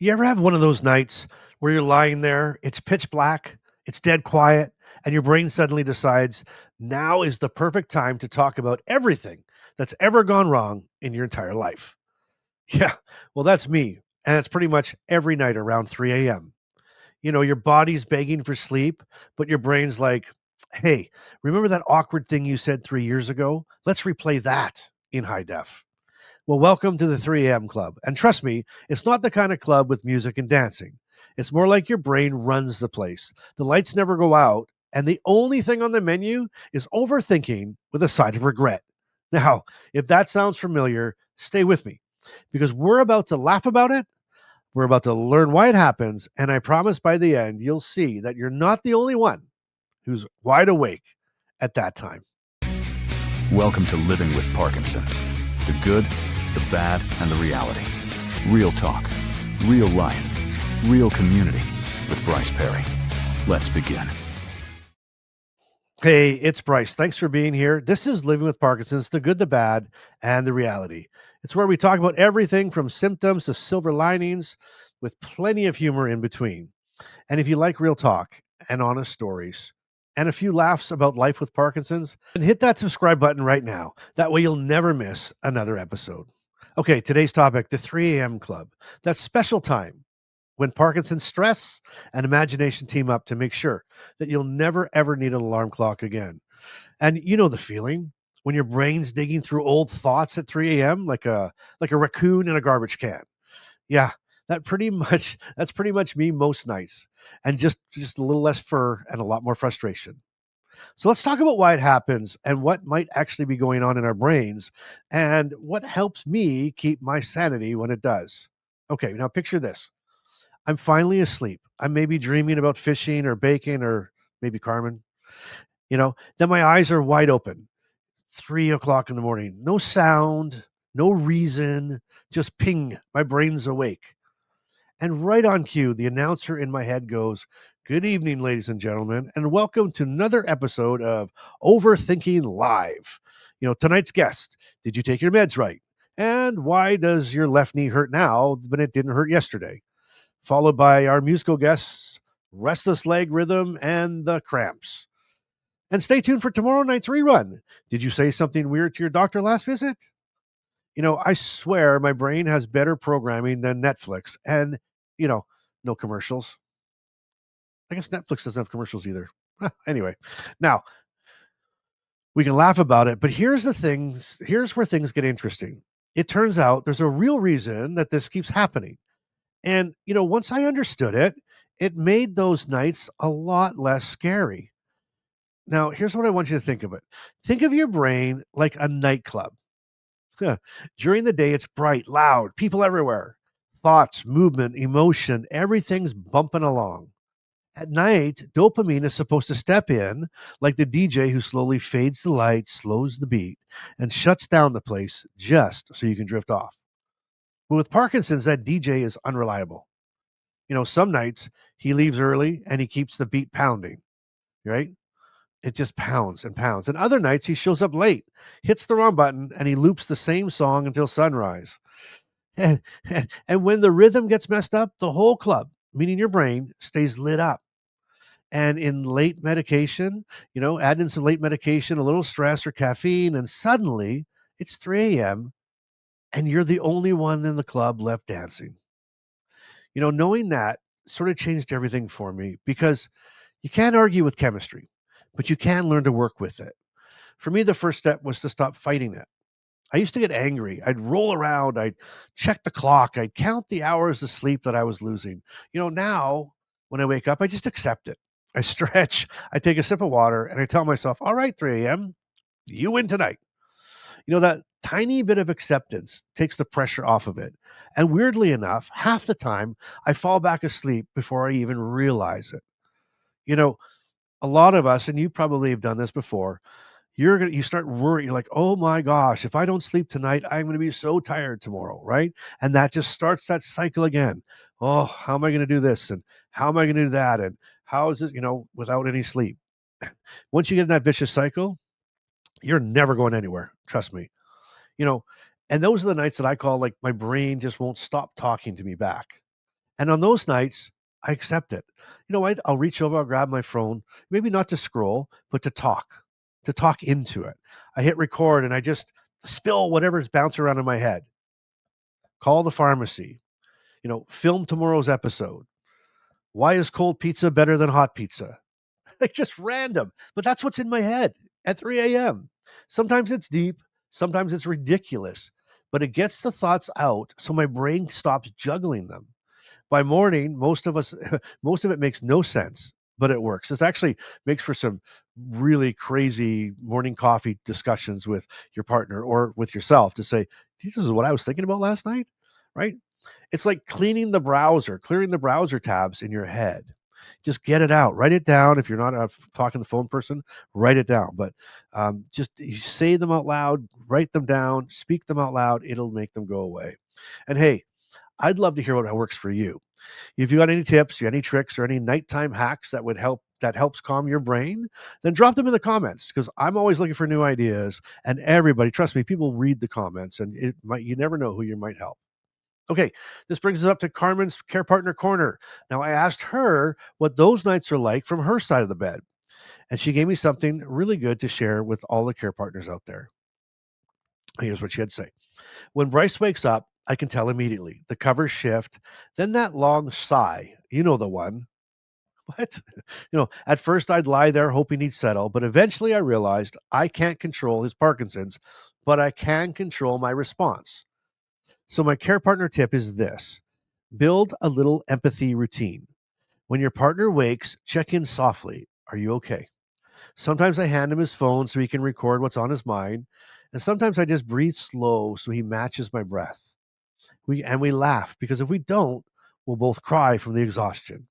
You ever have one of those nights where you're lying there, it's pitch black, it's dead quiet, and your brain suddenly decides now is the perfect time to talk about everything that's ever gone wrong in your entire life? Yeah, well, that's me. And it's pretty much every night around 3 a.m. Your body's begging for sleep, but your brain's like, hey, remember that awkward thing you said 3 years ago? Let's replay that in high def. Well, welcome to the 3 a.m. Club. And trust me, it's not the kind of club with music and dancing. It's more like your brain runs the place. The lights never go out, and the only thing on the menu is overthinking with a side of regret. Now, if that sounds familiar, stay with me because we're about to laugh about it. We're about to learn why it happens. And I promise by the end, you'll see that you're not the only one who's wide awake at that time. Welcome to Living with Parkinsons. The good, the bad, and the reality. Real talk, real life, real community with Bryce Perry. Let's begin. Hey, it's Bryce. Thanks for being here. This is Living with Parkinson's, the good, the bad, and the reality. It's where we talk about everything from symptoms to silver linings with plenty of humor in between. And if you like real talk and honest stories and a few laughs about life with Parkinson's, then hit that subscribe button right now. That way you'll never miss another episode. Okay, today's topic, the 3 a.m. Club. That special time when Parkinson's stress and imagination team up to make sure that you'll never ever need an alarm clock again. And you know the feeling when your brain's digging through old thoughts at 3 a.m. like a raccoon in a garbage can. Yeah, that's pretty much me most nights. And just a little less fur and a lot more frustration. So let's talk about why it happens and what might actually be going on in our brains and what helps me keep my sanity when it does. Okay, now picture this. I'm finally asleep. I'm maybe dreaming about fishing or bacon or maybe Carmen. Then my eyes are wide open. 3 o'clock in the morning. No sound, no reason, just ping. My brain's awake. And right on cue, the announcer in my head goes, "Good evening, ladies and gentlemen, and welcome to another episode of Overthinking Live. Tonight's guest, did you take your meds right? And why does your left knee hurt now when it didn't hurt yesterday?" Followed by our musical guests, Restless Leg Rhythm and the Cramps. And stay tuned for tomorrow night's rerun. Did you say something weird to your doctor last visit? I swear my brain has better programming than Netflix and, you know, no commercials. I guess Netflix doesn't have commercials either. Anyway, now we can laugh about it, but here's where things get interesting. It turns out there's a real reason that this keeps happening. And, once I understood it, it made those nights a lot less scary. Now, here's what I want you to think of it. Think of your brain like a nightclub. During the day, it's bright, loud, people everywhere. Thoughts, movement, emotion, everything's bumping along. At night, dopamine is supposed to step in like the DJ who slowly fades the light, slows the beat, and shuts down the place just so you can drift off. But with Parkinson's, that DJ is unreliable. Some nights he leaves early and he keeps the beat pounding, right? It just pounds and pounds. And other nights he shows up late, hits the wrong button, and he loops the same song until sunrise. And, and when the rhythm gets messed up, the whole club, meaning your brain, stays lit up. And in late medication, add in some late medication, a little stress or caffeine, and suddenly it's 3 a.m. and you're the only one in the club left dancing. Knowing that sort of changed everything for me because you can't argue with chemistry, but you can learn to work with it. For me, the first step was to stop fighting it. I used to get angry. I'd roll around, I'd check the clock, I'd count the hours of sleep that I was losing. Now when I wake up, I just accept it. I stretch, I take a sip of water, and I tell myself, all right, 3 a.m., you win tonight. That tiny bit of acceptance takes the pressure off of it. And weirdly enough, half the time I fall back asleep before I even realize it. You know, a lot of us, and you probably have done this before, you start worrying. You're like, oh my gosh, if I don't sleep tonight, I'm going to be so tired tomorrow, right? And that just starts that cycle again. Oh, how am I going to do this? And how am I going to do that? And how is this, without any sleep? Once you get in that vicious cycle, you're never going anywhere. Trust me. You know, and those are the nights that I call like my brain just won't stop talking to me back. And on those nights, I accept it. I'll reach over, I'll grab my phone, maybe not to scroll, but to talk into it. I hit record and I just spill whatever's bouncing around in my head. Call the pharmacy, film tomorrow's episode. Why is cold pizza better than hot pizza? Like just random, but that's what's in my head at 3 a.m. Sometimes it's deep, sometimes it's ridiculous, but it gets the thoughts out so my brain stops juggling them. By morning, most of us, most of it makes no sense, but it works. This actually makes for some really crazy morning coffee discussions with your partner or with yourself to say, this is what I was thinking about last night, right? It's like cleaning the browser, clearing the browser tabs in your head. Just get it out, write it down. If you're not a talking the phone person, write it down. But just you say them out loud, write them down, speak them out loud. It'll make them go away. And hey, I'd love to hear what works for you. If you got any tips, any tricks, or any nighttime hacks that helps calm your brain, then drop them in the comments because I'm always looking for new ideas. And everybody, trust me, people read the comments, and you never know who you might help. Okay, this brings us up to Carmen's Care Partner Corner. Now, I asked her what those nights are like from her side of the bed, and she gave me something really good to share with all the care partners out there. Here's what she had to say. When Bryce wakes up, I can tell immediately. The covers shift, then that long sigh. You know the one. What? At first I'd lie there hoping he'd settle, but eventually I realized I can't control his Parkinson's, but I can control my response. So, my care partner tip is this: build a little empathy routine. When your partner wakes, check in softly. Are you okay? Sometimes I hand him his phone so he can record what's on his mind. And sometimes I just breathe slow so he matches my breath. We laugh because if we don't, we'll both cry from the exhaustion.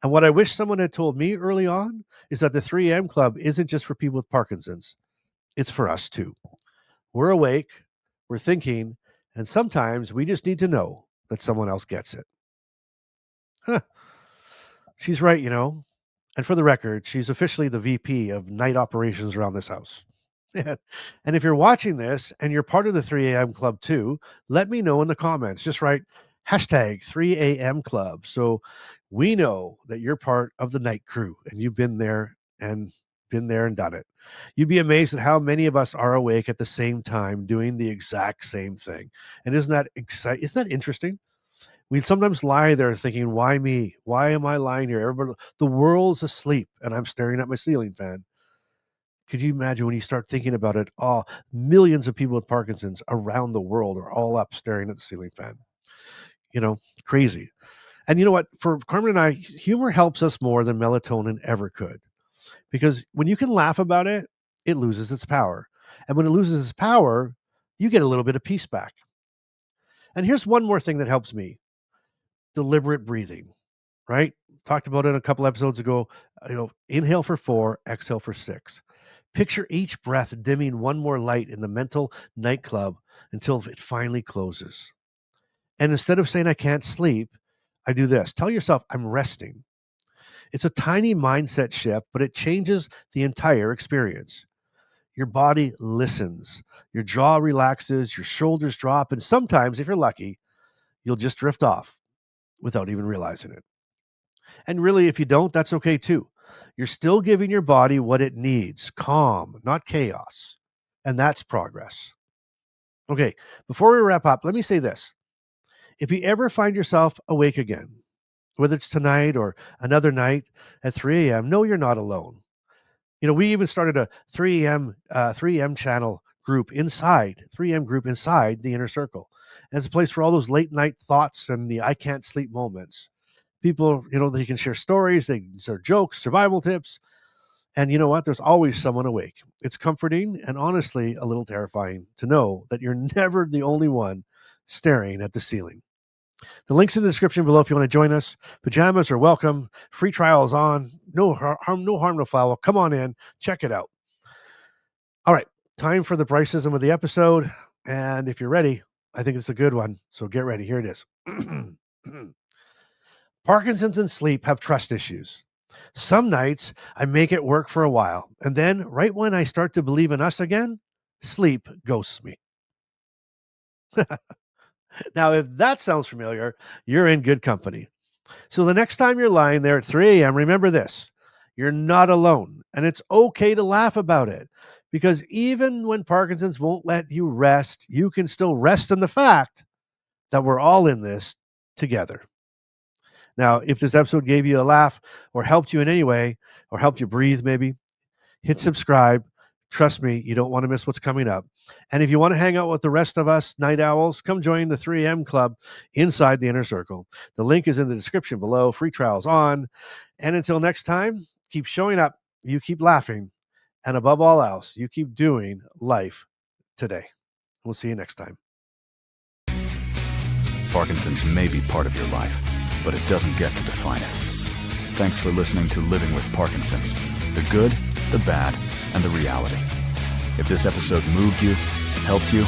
And what I wish someone had told me early on is that the 3 a.m. club isn't just for people with Parkinson's, it's for us too. We're awake, we're thinking, and sometimes we just need to know that someone else gets it. Huh, she's right. And for the record, she's officially the VP of night operations around this house. Yeah. And if you're watching this and you're part of the 3 a.m. club too, let me know in the comments. Just write hashtag 3 a.m. club. So we know that you're part of the night crew and you've been there and done it. You'd be amazed at how many of us are awake at the same time doing the exact same thing. And isn't that exciting? Isn't that interesting? We sometimes lie there thinking, why me? Why am I lying here? The world's asleep and I'm staring at my ceiling fan. Could you imagine when you start thinking about it? Oh, millions of people with Parkinson's around the world are all up staring at the ceiling fan. Crazy. And you know what? For Carmen and I, humor helps us more than melatonin ever could. Because when you can laugh about it, it loses its power. And when it loses its power, you get a little bit of peace back. And here's one more thing that helps me: deliberate breathing, right? Talked about it a couple episodes ago. Inhale for 4, exhale for 6. Picture each breath dimming one more light in the mental nightclub until it finally closes. And instead of saying I can't sleep, I do this. Tell yourself I'm resting. It's a tiny mindset shift, but it changes the entire experience. Your body listens, your jaw relaxes, your shoulders drop, and sometimes, if you're lucky, you'll just drift off without even realizing it. And really, if you don't, that's okay too. You're still giving your body what it needs: calm, not chaos. And that's progress. Okay, before we wrap up, let me say this. If you ever find yourself awake again, whether it's tonight or another night at 3 a.m., know you're not alone. We even started a 3 a.m. channel group inside, 3 a.m. group inside the inner circle. And it's a place for all those late night thoughts and the I can't sleep moments. People, they can share stories, they can share jokes, survival tips. And you know what? There's always someone awake. It's comforting and honestly a little terrifying to know that you're never the only one staring at the ceiling. The link's in the description below if you want to join us. Pajamas are welcome. Free trial is on. No harm, no foul. Come on in. Check it out. All right. Time for the Bryceism of the episode. And if you're ready, I think it's a good one. So get ready. Here it is. Parkinson's and sleep have trust issues. Some nights I make it work for a while. And then, right when I start to believe in us again, sleep ghosts me. Now, if that sounds familiar, you're in good company. So the next time you're lying there at 3 a.m., remember this: you're not alone, and it's okay to laugh about it. Because even when Parkinson's won't let you rest, you can still rest in the fact that we're all in this together. Now, if this episode gave you a laugh or helped you in any way, or helped you breathe, maybe, hit subscribe. Trust me, you don't want to miss what's coming up. And if you want to hang out with the rest of us night owls, come join the 3M Club inside the Inner Circle. The link is in the description below. Free trials on. And until next time, keep showing up. You keep laughing. And above all else, you keep doing life today. We'll see you next time. Parkinson's may be part of your life, but it doesn't get to define it. Thanks for listening to Living with Parkinson's: the good, the bad, and the reality. If this episode moved you, helped you,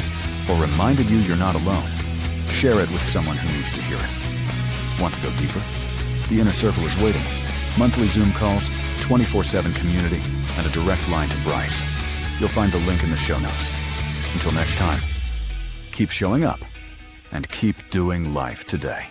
or reminded you you're not alone, share it with someone who needs to hear it. Want to go deeper? The Inner Circle is waiting. Monthly Zoom calls, 24/7 community, and a direct line to Bryce. You'll find the link in the show notes. Until next time, keep showing up and keep doing life today.